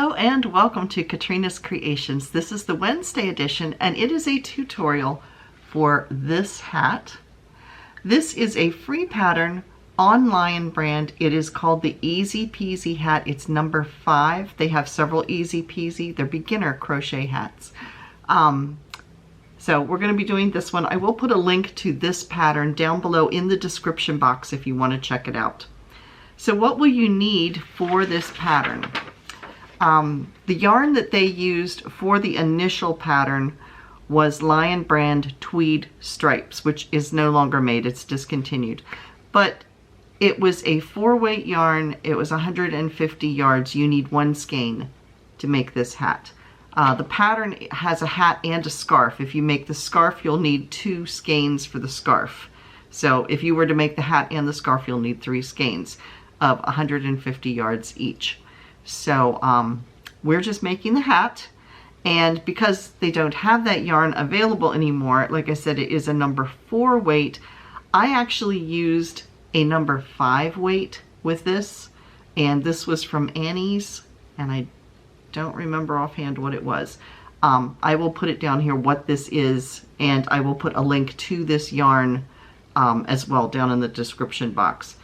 Hello and welcome to Katrina's Creations. This is the Wednesday edition and it is a tutorial for this hat. This is a free pattern on Lion brand. It is called the Easy Peasy hat. It's number 5. They have several Easy Peasy. They're beginner crochet hats. So we're going to be doing this one. I will put a link to this pattern down below in the description box if you want to check it out. So what will you need for this pattern? The yarn that they used for the initial pattern was Lion brand Tweed Stripes, which is no longer made, it's discontinued. But it was a 4-weight yarn, it was 150 yards. You need 1 skein to make this hat. The pattern has a hat and a scarf. If you make the scarf, you'll need 2 skeins for the scarf. So if you were to make the hat and the scarf, you'll need 3 skeins of 150 yards each. So we're just making the hat, and because they don't have that yarn available anymore, like I said, it is a number 4 weight. I actually used a number 5 weight with this, and this was from Annie's, and I don't remember offhand what it was. I will put it down here what this is, and I will put a link to this yarn as well down in the description box.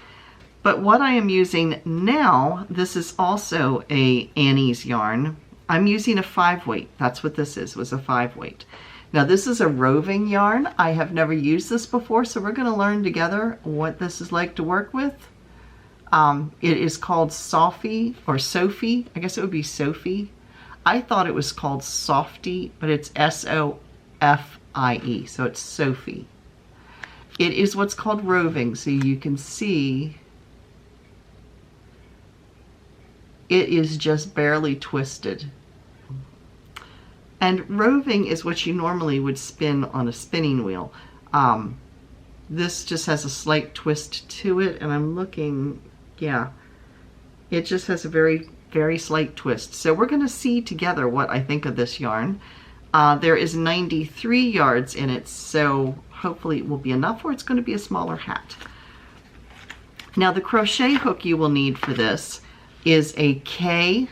But what I am using now, this is also a Annie's yarn. I'm using a 5 weight. That's what this is, was a 5 weight. Now this is a roving yarn. I have never used this before, so we're gonna learn together what this is like to work with. It is called Sophie, or Sophie. I guess it would be Sophie. I thought it was called Softy, but it's S-O-F-I-E, so it's Sophie. It is what's called roving, so you can see it is just barely twisted. And roving is what you normally would spin on a spinning wheel. This just has a slight twist to it, and I'm looking, yeah, it just has a very, very slight twist. So we're gonna see together what I think of this yarn. There is 93 yards in it, so hopefully it will be enough, or it's gonna be a smaller hat. Now the crochet hook you will need for this is a K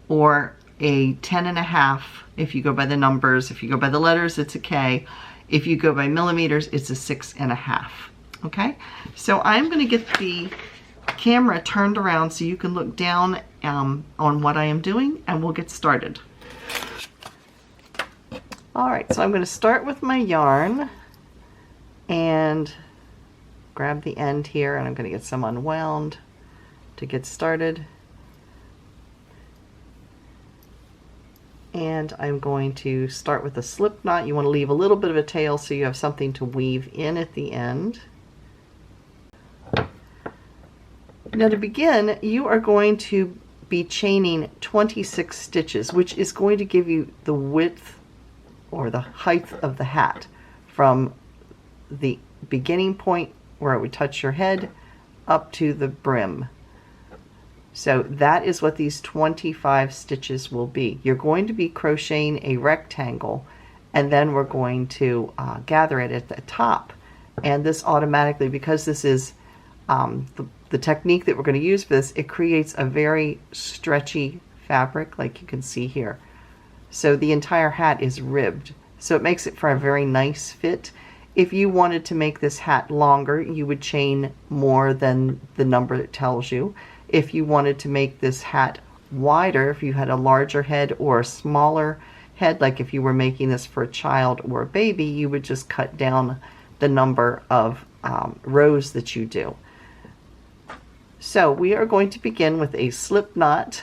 or a 10.5 if you go by the numbers. If you go by the letters, it's a K. If you go by millimeters, it's a 6.5. Okay, so I'm going to get the camera turned around so you can look down on what I am doing, and we'll get started. All right, so I'm going to start with my yarn and grab the end here, and I'm going to get some unwound to get started. And I'm going to start with a slip knot. You want to leave a little bit of a tail so you have something to weave in at the end. Now to begin, you are going to be chaining 26 stitches, which is going to give you the width or the height of the hat from the beginning point where it would touch your head up to the brim. So that is what these 25 stitches will be. You're going to be crocheting a rectangle, and then we're going to gather it at the top. And this automatically, because this is the technique that we're going to use for this, it creates a very stretchy fabric, like you can see here. So the entire hat is ribbed, so it makes it for a very nice fit. If you wanted to make this hat longer, you would chain more than the number it tells you. If you wanted to make this hat wider, if you had a larger head or a smaller head, like if you were making this for a child or a baby, you would just cut down the number of rows that you do. So we are going to begin with a slip knot,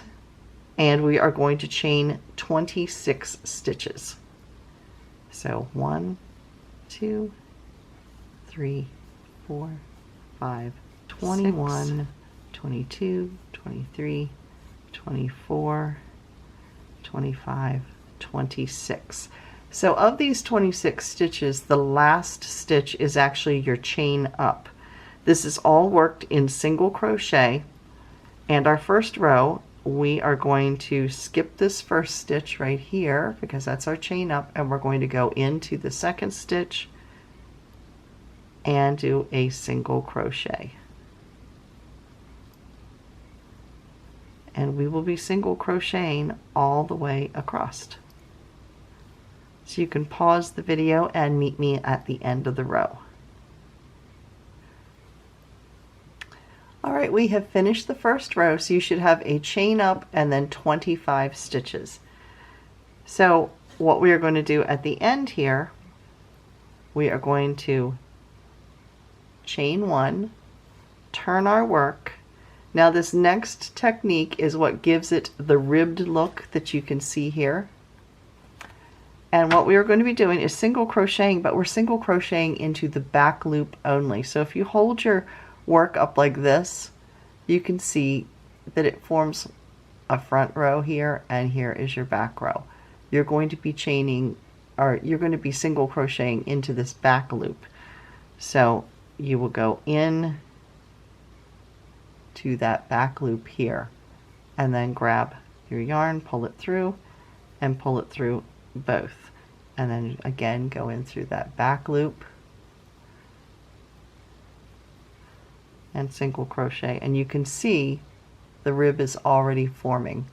and we are going to chain 26 stitches. So 1, 2, 3, 4, 5, 21, 22, 23, 24, 25, 26. So of these 26 stitches, the last stitch is actually your chain up. This is all worked in single crochet, and our first row, we are going to skip this first stitch right here because that's our chain up, and we're going to go into the second stitch and do a single crochet. and we will be single crocheting all the way across. So you can pause the video and meet me at the end of the row. All right, we have finished the first row, so you should have a chain up and then 25 stitches. So what we are going to do at the end here, we are going to chain one, turn our work. Now this next technique is what gives it the ribbed look that you can see here. And what we are going to be doing is single crocheting, but we're single crocheting into the back loop only. So if you hold your work up like this, you can see that it forms a front row here, and here is your back row. You're going to be chaining, or you're going to be single crocheting into this back loop. So you will go in to that back loop here, and then grab your yarn, pull it through, and pull it through both, and then again go in through that back loop and single crochet, and you can see the rib is already forming.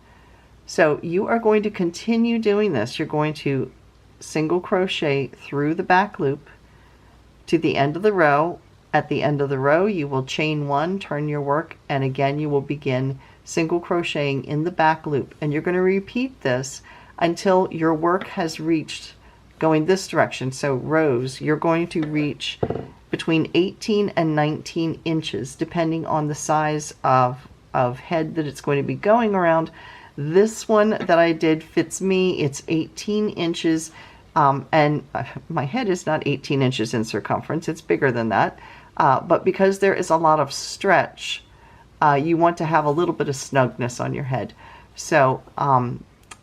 So you are going to continue doing this. You're going to single crochet through the back loop to the end of the row. At the end of the row you will chain one, turn your work, and again you will begin single crocheting in the back loop, and you're going to repeat this until your work has reached, going this direction, so rows, you're going to reach between 18 and 19 inches depending on the size of head that it's going to be going around. This one that I did fits me. It's 18 inches and my head is not 18 inches in circumference, it's bigger than that, but because there is a lot of stretch, you want to have a little bit of snugness on your head. So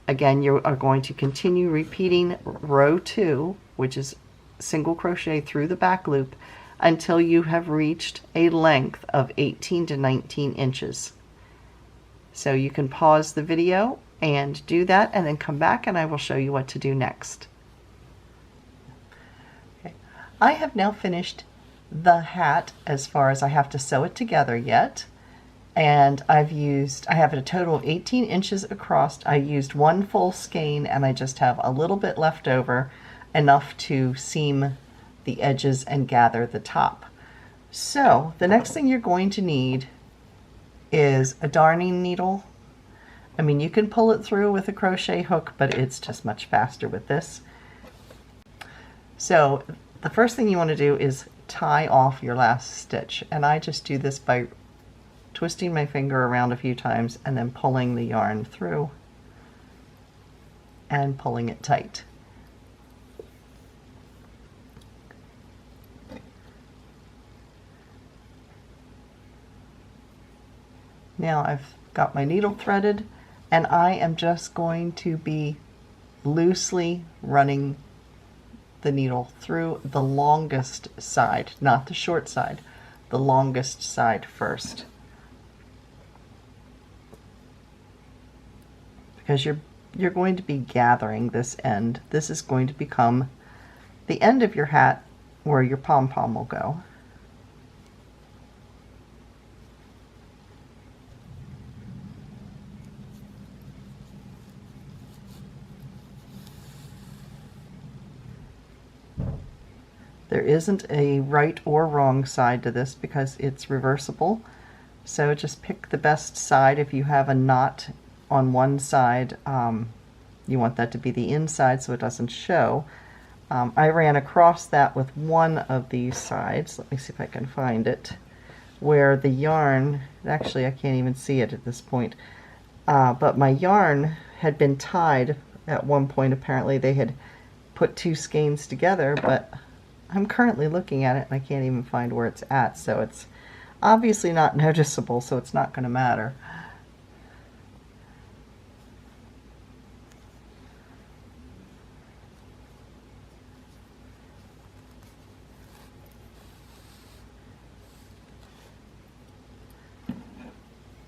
again, you are going to continue repeating row 2, which is single crochet through the back loop, until you have reached a length of 18 to 19 inches. So you can pause the video and do that, and then come back and I will show you what to do next. Okay. I have now finished the hat as far as I have to sew it together yet. And I have a total of 18 inches across. I used one full skein, and I just have a little bit left over, enough to seam the edges and gather the top. So the next thing you're going to need is a darning needle. I mean, you can pull it through with a crochet hook, but it's just much faster with this. So the first thing you want to do is tie off your last stitch, and I just do this by twisting my finger around a few times and then pulling the yarn through and pulling it tight. Now I've got my needle threaded, and I am just going to be loosely running the needle through the longest side, not the short side, the longest side first. Because you're going to be gathering this end. This is going to become the end of your hat where your pom-pom will go. There isn't a right or wrong side to this because it's reversible. So just pick the best side. If you have a knot on one side, you want that to be the inside so it doesn't show. I ran across that with one of these sides. Let me see if I can find it. Where the yarn, actually I can't even see it at this point, but my yarn had been tied at one point. Apparently they had put two skeins together, but I'm currently looking at it and I can't even find where it's at, so it's obviously not noticeable, so it's not going to matter.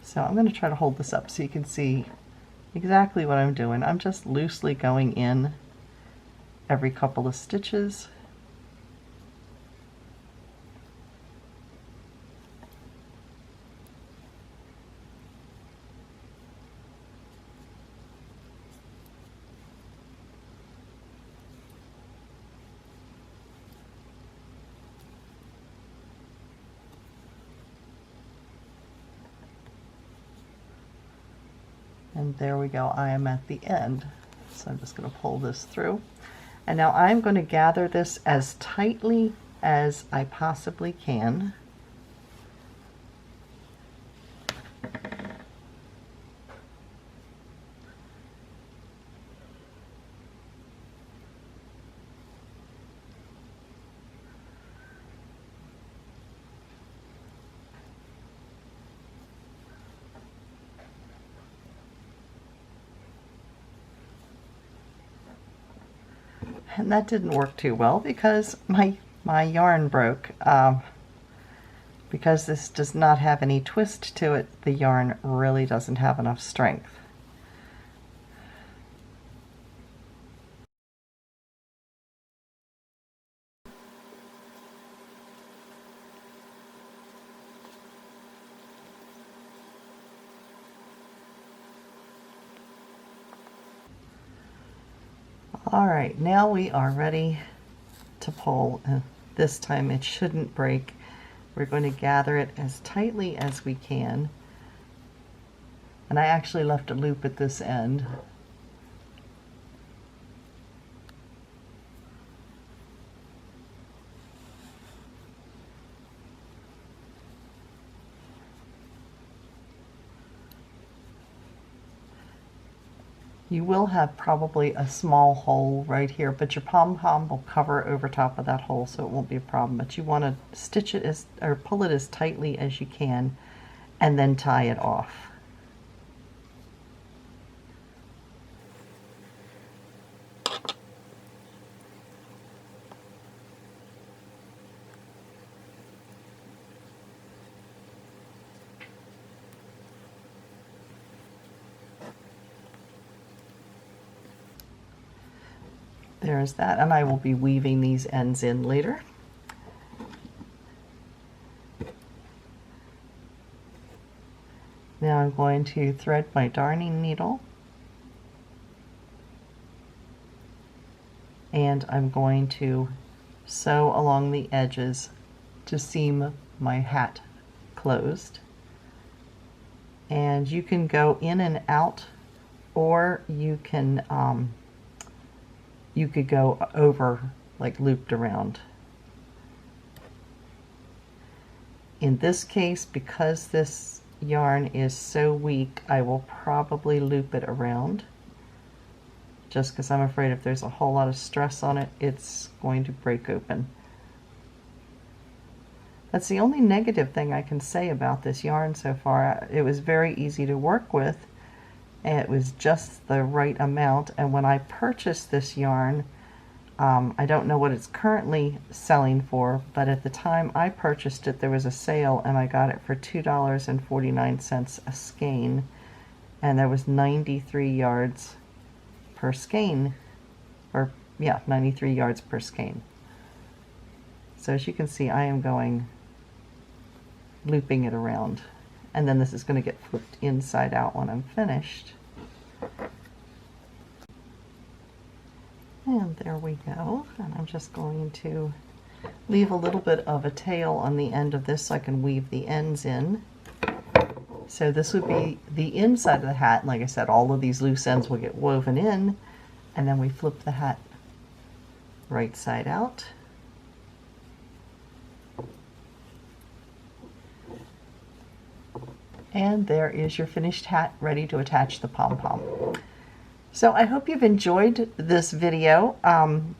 So I'm going to try to hold this up so you can see exactly what I'm doing. I'm just loosely going in every couple of stitches. And there we go, I am at the end. So I'm just going to pull this through. And now I'm going to gather this as tightly as I possibly can. And that didn't work too well because my yarn broke. Because this does not have any twist to it, the yarn really doesn't have enough strength. All right, now we are ready to pull. This time it shouldn't break. We're going to gather it as tightly as we can. And I actually left a loop at this end. You will have probably a small hole right here, but your pom-pom will cover over top of that hole, so it won't be a problem. But you want to stitch it or pull it as tightly as you can, and then tie it off. There's that, and I will be weaving these ends in later. Now I'm going to thread my darning needle, and I'm going to sew along the edges to seam my hat closed. And you can go in and out, or you can you could go over, like looped around. In this case, because this yarn is so weak, I will probably loop it around, just because I'm afraid if there's a whole lot of stress on it, it's going to break open. That's the only negative thing I can say about this yarn so far. It was very easy to work with. It was just the right amount, and when I purchased this yarn, I don't know what it's currently selling for, but at the time I purchased it there was a sale and I got it for $2.49 a skein, and there was 93 yards per skein, or yeah, 93 yards per skein. So as you can see, I am looping it around. And then this is going to get flipped inside out when I'm finished. And there we go. And I'm just going to leave a little bit of a tail on the end of this so I can weave the ends in. So this would be the inside of the hat. And like I said, all of these loose ends will get woven in. And then we flip the hat right side out. And there is your finished hat ready to attach the pom-pom. So I hope you've enjoyed this video,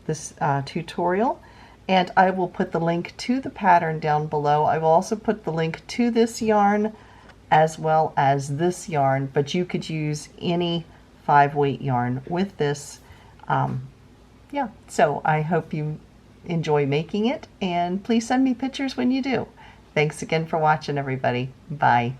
this tutorial, and I will put the link to the pattern down below. I will also put the link to this yarn as well as this yarn, but you could use any 5-weight yarn with this. Yeah, so I hope you enjoy making it, and please send me pictures when you do. Thanks again for watching, everybody. Bye.